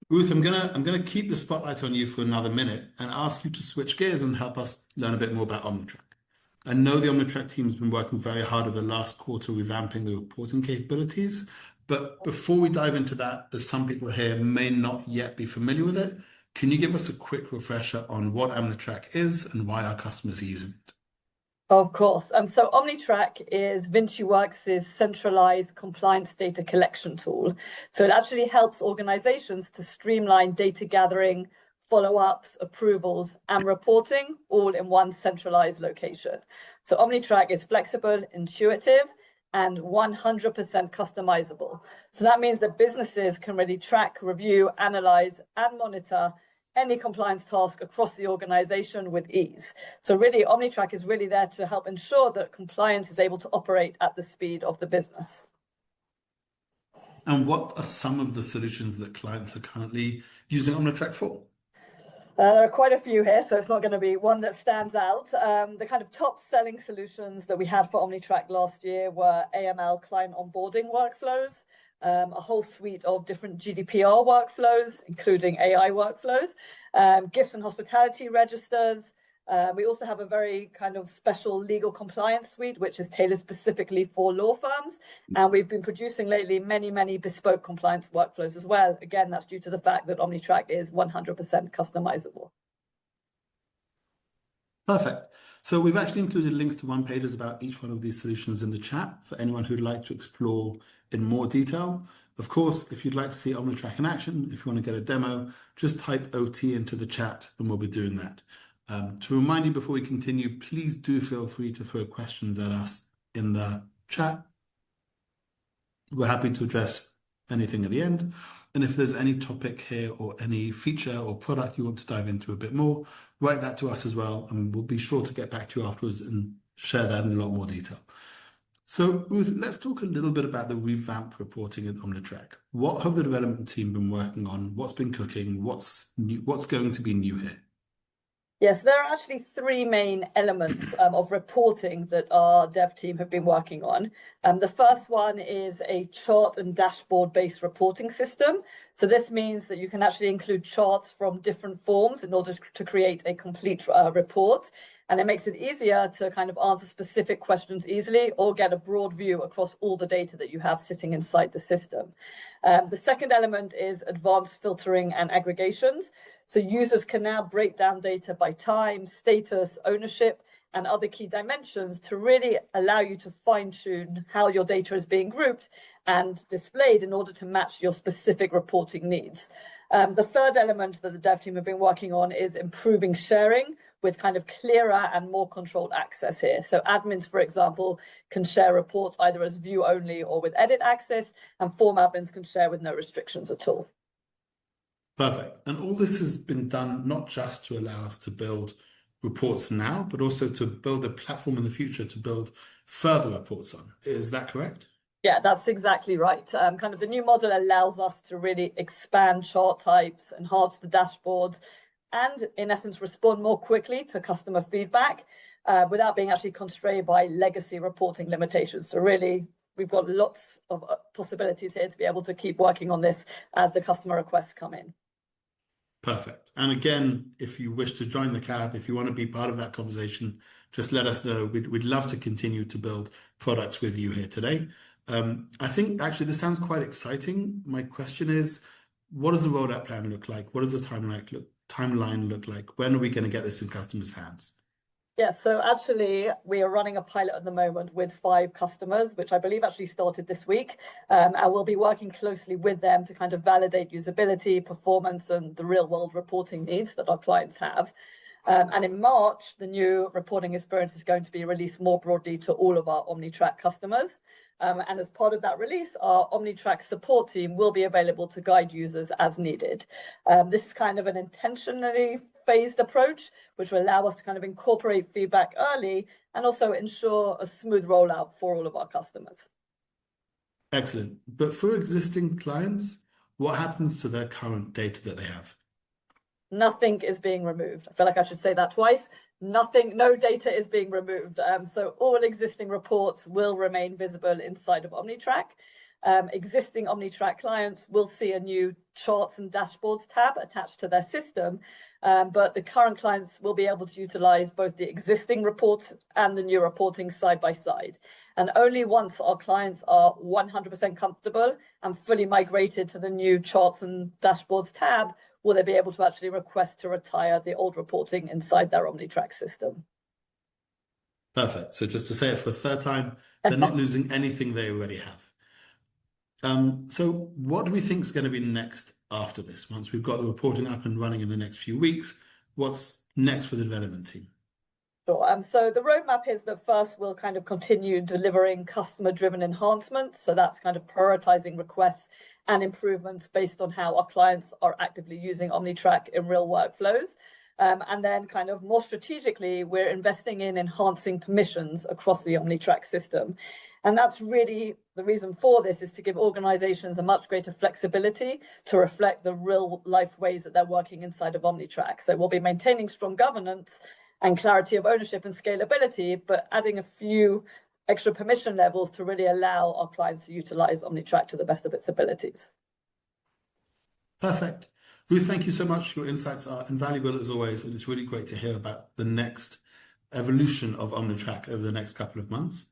Ruth, I'm gonna keep the spotlight on you for another minute and ask you to switch gears and help us learn a bit more about Omnitrack. I know the Omnitrack team has been working very hard over the last quarter revamping the reporting capabilities, but before we dive into that, as some people here may not yet be familiar with it, can you give us a quick refresher on what Omnitrack is and why our customers are using it? Of course. So Omnitrack is Vinciworks' centralized compliance data collection tool. So it actually helps organizations to streamline data gathering, follow-ups, approvals, and reporting all in one centralized location. So Omnitrack is flexible, intuitive, and 100% customizable. So that means that businesses can really track, review, analyze, and monitor any compliance task across the organization with ease. So really, Omnitrack is really there to help ensure that compliance is able to operate at the speed of the business. And what are some of the solutions that clients are currently using Omnitrack for? There are quite a few here, so it's not going to be one that stands out. The kind of top selling solutions that we had for Omnitrack last year were AML client onboarding workflows, a whole suite of different GDPR workflows, including AI workflows, gifts and hospitality registers. We also have a very kind of special legal compliance suite, which is tailored specifically for law firms. And we've been producing lately many bespoke compliance workflows as well. Again, that's due to the fact that Omnitrack is 100% customizable. Perfect. So we've actually included links to one pages about each one of these solutions in the chat for anyone who'd like to explore in more detail. Of course, if you'd like to see Omnitrack in action, if you want to get a demo, just type OT into the chat and we'll be doing that. To remind you before we continue, please do feel free to throw questions at us in the chat. We're happy to address anything at the end. And if there's any topic here or any feature or product you want to dive into a bit more, write that to us as well, and we'll be sure to get back to you afterwards and share that in a lot more detail. So Ruth, let's talk a little bit about the revamp reporting at Omnitrack. What have the development team been working on? What's been cooking? What's new, what's going to be new here? Yes, there are actually three main elements of reporting that our dev team have been working on. The first one is a chart and dashboard-based reporting system. So this means that you can actually include charts from different forms in order to create a complete report. And it makes it easier to kind of answer specific questions easily or get a broad view across all the data that you have sitting inside the system. The second element is advanced filtering and aggregations. So users can now break down data by time, status, ownership, and other key dimensions to really allow you to fine-tune how your data is being grouped and displayed in order to match your specific reporting needs. The third element that the dev team have been working on is improving sharing with kind of clearer and more controlled access here. So admins, for example, can share reports either as view only or with edit access, and form admins can share with no restrictions at all. Perfect. And all this has been done not just to allow us to build reports now, but also to build a platform in the future to build further reports on. Is that correct? Yeah, that's exactly right. Kind of the new model allows us to really expand chart types, enhance the dashboards, and in essence, respond more quickly to customer feedback without being actually constrained by legacy reporting limitations. So really, we've got lots of possibilities here to be able to keep working on this as the customer requests come in. Perfect. And again, if you wish to join the cab, if you want to be part of that conversation, just let us know. We'd love to continue to build products with you here today. I think actually this sounds quite exciting. My question is, what does the rollout plan look like? What does the timeline look like? When are we going to get this in customers' hands? Yeah, so actually we are running a pilot at the moment with 5 customers, which I believe actually started this week. And we'll be working closely with them to kind of validate usability, performance, and the real world reporting needs that our clients have. And in March, the new reporting experience is going to be released more broadly to all of our Omnitrack customers. And as part of that release, our Omnitrack support team will be available to guide users as needed. This is kind of an intentionally phased approach, which will allow us to kind of incorporate feedback early and also ensure a smooth rollout for all of our customers. Excellent. But for existing clients, what happens to their current data that they have? Nothing is being removed. I feel like I should say that twice. Nothing, no data is being removed. So all existing reports will remain visible inside of Omnitrack. Existing Omnitrack clients will see a new charts and dashboards tab attached to their system, but the current clients will be able to utilize both the existing reports and the new reporting side by side. And only once our clients are 100% comfortable and fully migrated to the new charts and dashboards tab will they be able to actually request to retire the old reporting inside their Omnitrack system. Perfect. So just to say it for a third time, they're not losing anything they already have. So what do we think is going to be next after this? Once we've got the reporting up and running in the next few weeks, what's next for the development team? Sure. So the roadmap is that first we'll kind of continue delivering customer-driven enhancements. So that's kind of prioritizing requests and improvements based on how our clients are actively using Omnitrack in real workflows. And then kind of more strategically, we're investing in enhancing permissions across the Omnitrack system. And that's really the reason for this, is to give organizations a much greater flexibility to reflect the real life ways that they're working inside of Omnitrack. So we'll be maintaining strong governance and clarity of ownership and scalability, but adding a few extra permission levels to really allow our clients to utilize Omnitrack to the best of its abilities. Perfect. Ruth, thank you so much. Your insights are invaluable as always, and it's really great to hear about the next evolution of Omnitrack over the next couple of months.